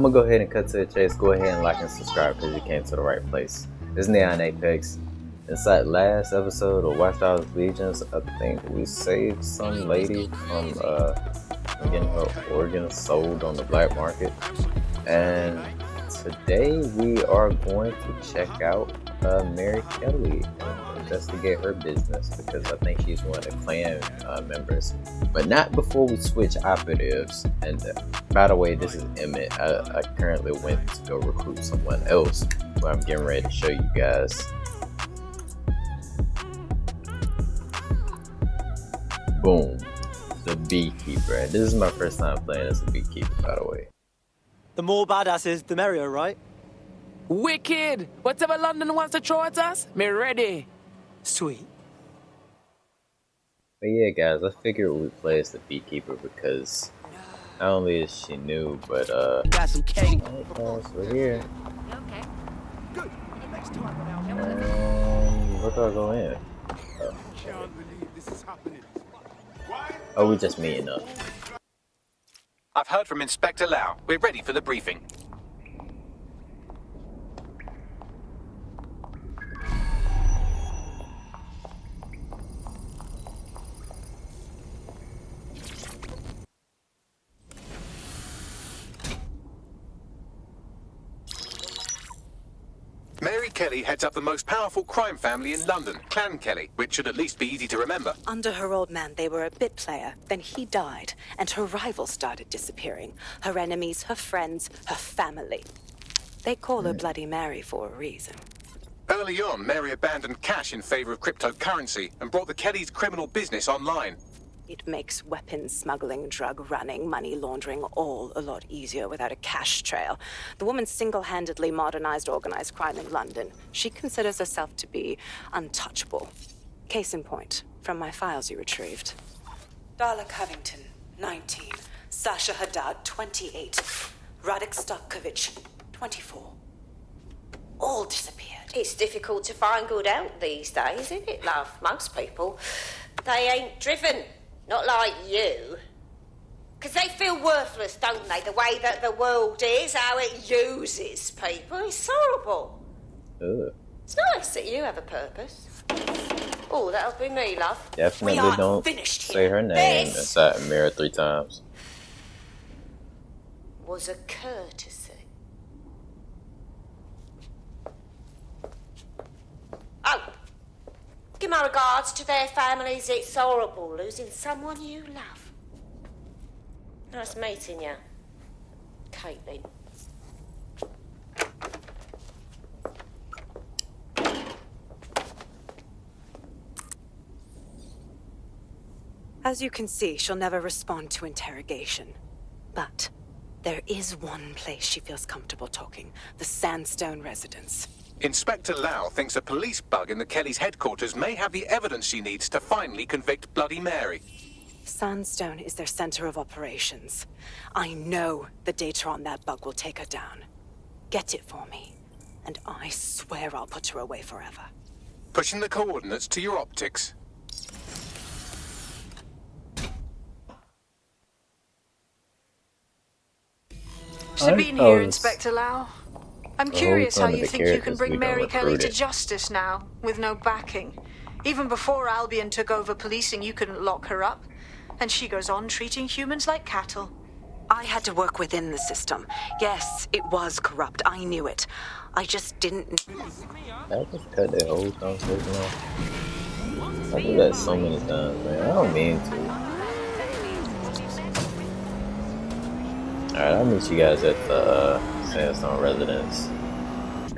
I'm gonna go ahead and cut to the chase. Go ahead and like and subscribe because you came to the right place. It's Neon Apex. Inside last episode of Watch Dogs Legions, I think we saved some lady from getting her organs sold on the black market. And today we are going to check out Mary Kelley and investigate her business because I think she's one of the clan members. But not before we switch operatives. And by the way, this is Emmett. I currently went to go recruit someone else, but I'm getting ready to show you guys. Boom, the Beekeeper. And this is my first time playing as a Beekeeper, by the way. The more badasses, the merrier, right? Wicked! Whatever London wants to throw at us, me ready. Sweet. But yeah, guys, I figured we'd play as the Beekeeper because not only is she new, but got some cake. Alright guys, we're here. Okay. Good. Next time. Where do I go in? Can't believe this is happening. Oh, we just meeting up. I've heard from Inspector Lau. We're ready for the briefing. Mary Kelley heads up the most powerful crime family in London, Clan Kelley, which should at least be easy to remember. Under her old man, they were a bit player. Then he died, and her rivals started disappearing. Her enemies, her friends, her family. They call her Bloody Mary for a reason. Early on, Mary abandoned cash in favor of cryptocurrency and brought the Kellys' criminal business online. It makes weapons smuggling, drug running, money laundering all a lot easier without a cash trail. The woman single-handedly modernized organized crime in London. She considers herself to be untouchable. Case in point, from my files you retrieved. Darla Covington, 19. Sasha Haddad, 28. Radek Stokovich, 24. All disappeared. It's difficult to find good help these days, isn't it, love? Most people, they ain't driven. Not like you. Because they feel worthless, don't they? The way that the world is, how it uses people. It's horrible. Ugh. It's nice that you have a purpose. Oh, that'll be me, love. Definitely We aren't don't finished say here. her name This inside a mirror 3 times. was a courtesy. Oh, give my regards to their families. It's horrible losing someone you love. Nice meeting you, Caitlin. As you can see, she'll never respond to interrogation. But there is one place she feels comfortable talking, the Sandstone residence. Inspector Lau thinks a police bug in the Kellys' headquarters may have the evidence she needs to finally convict Bloody Mary. Sandstone is their center of operations. I know the data on that bug will take her down. Get it for me, and I swear I'll put her away forever. Pushing the coordinates to your optics. Sabine here, Inspector Lau. I'm curious how you think you can bring Mary Kelley to recruited. justice now, with no backing. Even before Albion took over policing, you couldn't lock her up. And she goes on treating humans like cattle. I had to work within the system. Yes, it was corrupt. I knew it. I just didn't... I just cut that whole conversation off. I do that so many times, man. I don't mean to. Alright, I'll meet you guys at the Sandstone residence.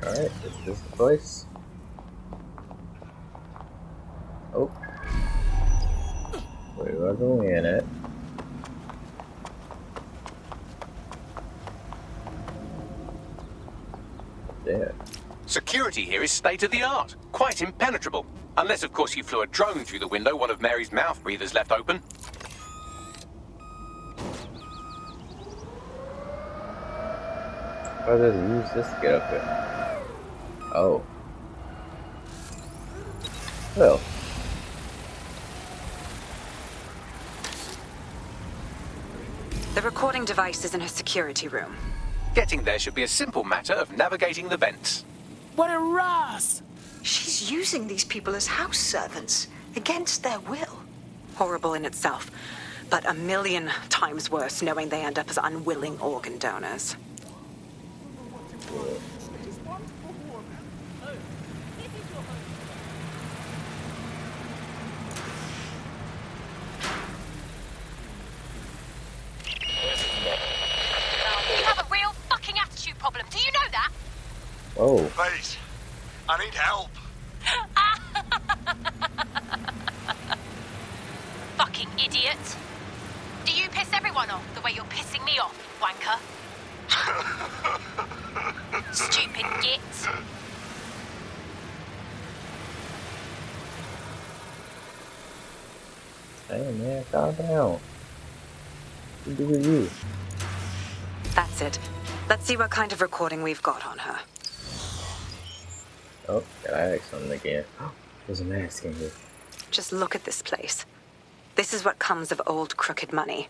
Alright, is this the place? Oh. Where do I go in at? There. Security here is state-of-the-art, quite impenetrable. Unless, of course, you flew a drone through the window one of Mary's mouth breathers left open. How does he use this to get up here? Oh. Well. The recording device is in her security room. Getting there should be a simple matter of navigating the vents. What a Ross! She's using these people as house servants, against their will. Horrible in itself, but a million times worse knowing they end up as unwilling organ donors. You have a real fucking attitude problem. Do you know that? Oh. Please, I need help. Fucking idiot. Do you piss everyone off the way you're pissing me off, wanker? Stupid git. Hey man, calm down. You do you. That's it. Let's see what kind of recording we've got on her. Oh, gotta ask something again. There's a mask in here. Just look at this place. This is what comes of old crooked money.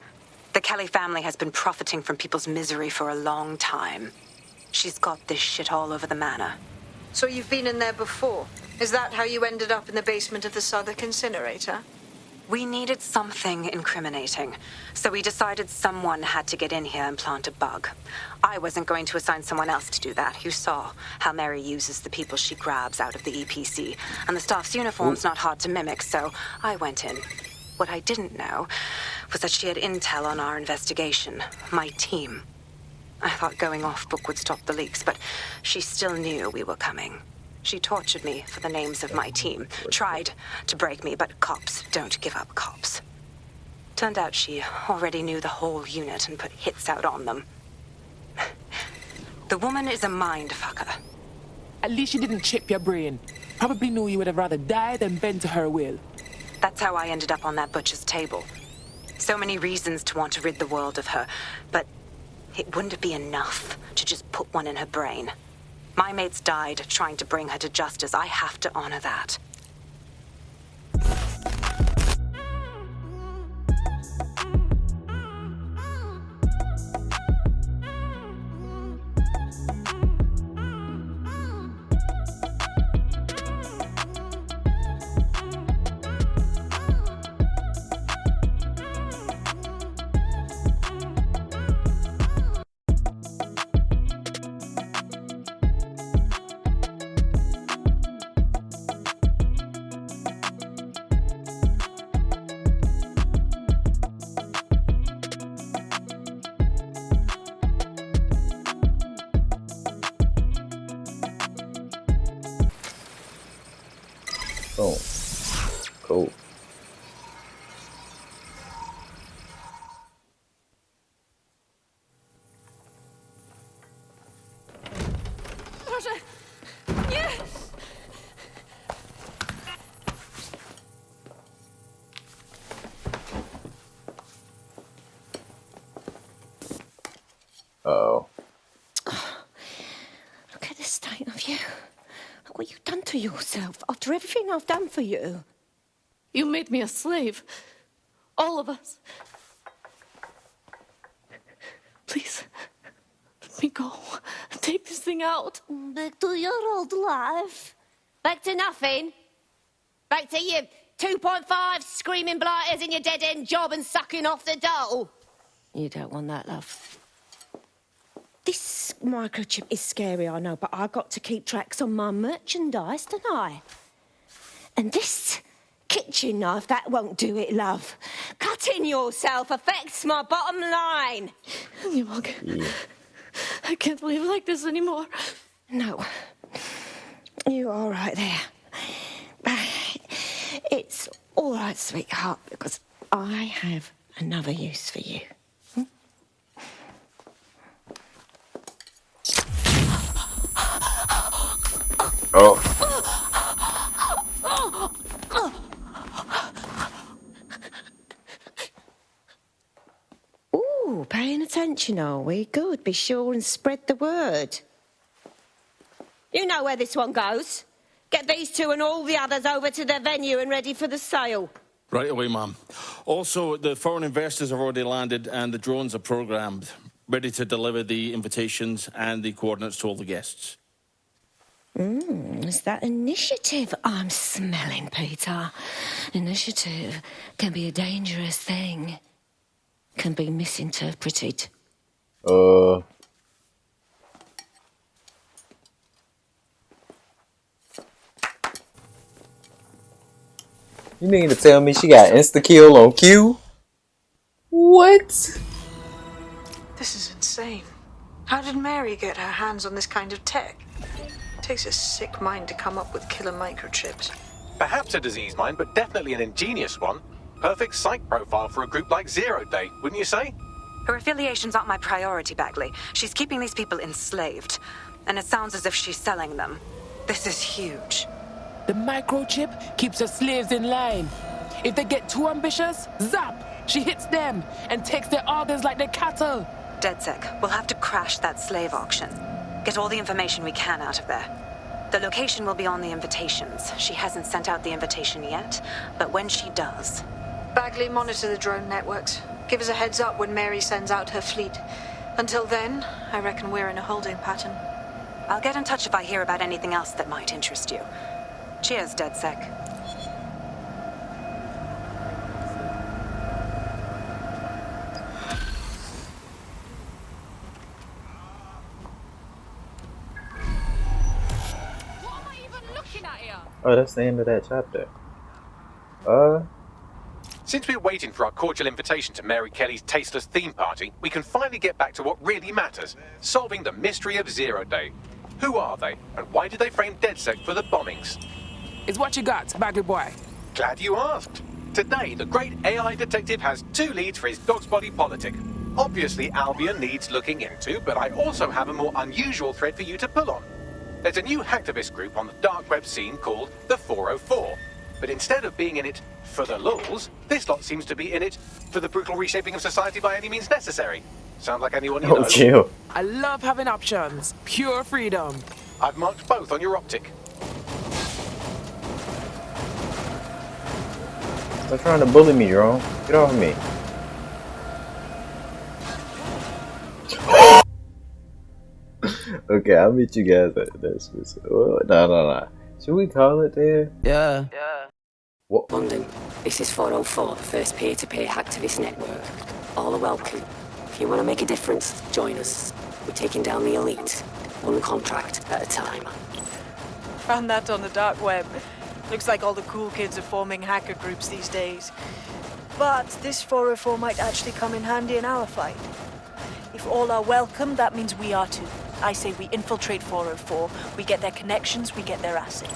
The Kelley family has been profiting from people's misery for a long time. She's got this shit all over the manor. So you've been in there before? Is that how you ended up in the basement of the Southwark incinerator? We needed something incriminating, so we decided someone had to get in here and plant a bug. I wasn't going to assign someone else to do that. You saw how Mary uses the people she grabs out of the EPC, and the staff's uniform's not hard to mimic, so I went in. What I didn't know was that she had intel on our investigation, my team. I thought going off book would stop the leaks, but she still knew we were coming. She tortured me for the names of my team, tried to break me, but cops don't give up cops. Turned out she already knew the whole unit and put hits out on them. The woman is a mind fucker. At least she didn't chip your brain. Probably knew you would have rather died than bend to her will. That's how I ended up on that butcher's table. So many reasons to want to rid the world of her, but it wouldn't be enough to just put one in her brain. My mates died trying to bring her to justice. I have to honor that. Oh, cool. Uh-oh. Look at the state of you. Look what you've done to yourself after everything I've done for you. You made me a slave. All of us. Please, let me go. Take this thing out. Back to your old life. Back to nothing. Back to you 2.5 screaming blighters in your dead-end job and sucking off the dole. You don't want that, love. This microchip is scary, I know, but I got to keep tracks on my merchandise, don't I? And this kitchen knife, that won't do it, love. Cutting yourself affects my bottom line. You won't. I can't live like this anymore. No. You're all right there. It's all right, sweetheart, because I have another use for you. Oh. Ooh, paying attention, are we? Good. Be sure and spread the word. You know where this one goes. Get these two and all the others over to their venue and ready for the sale. Right away, Mum. Also, the foreign investors have already landed and the drones are programmed. ready to deliver the invitations and the coordinates to all the guests. Is that initiative I'm smelling, Peter? Initiative can be a dangerous thing. Can be misinterpreted. You mean to tell me she got insta-kill on cue? What? This is insane. How did Mary get her hands on this kind of tech? It takes a sick mind to come up with killer microchips. Perhaps a disease mind, but definitely an ingenious one. Perfect psych profile for a group like Zero Day, wouldn't you say? Her affiliations aren't my priority, Bagley. She's keeping these people enslaved. And it sounds as if she's selling them. This is huge. The microchip keeps her slaves in line. If they get too ambitious, zap! She hits them and takes their organs like they're cattle. DedSec, we'll have to crash that slave auction. Get all the information we can out of there. The location will be on the invitations. She hasn't sent out the invitation yet, but when she does... Bagley, monitor the drone networks. Give us a heads up when Mary sends out her fleet. Until then, I reckon we're in a holding pattern. I'll get in touch if I hear about anything else that might interest you. Cheers, DedSec. Oh, that's the end of that chapter. Since we're waiting for our cordial invitation to Mary Kelley's tasteless theme party, we can finally get back to what really matters, solving the mystery of Zero Day. Who are they, and why did they frame DedSec for the bombings? It's what you got, Bagley boy. Glad you asked. Today, the great AI detective has 2 leads for his dog's body politic. Obviously, Albion needs looking into, but I also have a more unusual thread for you to pull on. There's a new hacktivist group on the dark web scene called the 404. But instead of being in it for the lulz, this lot seems to be in it for the brutal reshaping of society by any means necessary. Sound like anyone you know? Oh, chill. I love having options. Pure freedom. I've marked both on your optic. Stop trying to bully me, Jerome. Get off of me. Okay, I'll meet you guys at this. No. Should we call it there? Yeah. What? London, this is 404, the first peer-to-peer hacktivist network. All are welcome. If you want to make a difference, join us. We're taking down the elite, one contract at a time. Found that on the dark web. Looks like all the cool kids are forming hacker groups these days. But this 404 might actually come in handy in our fight. If all are welcome, that means we are too. I say we infiltrate 404, we get their connections, we get their assets.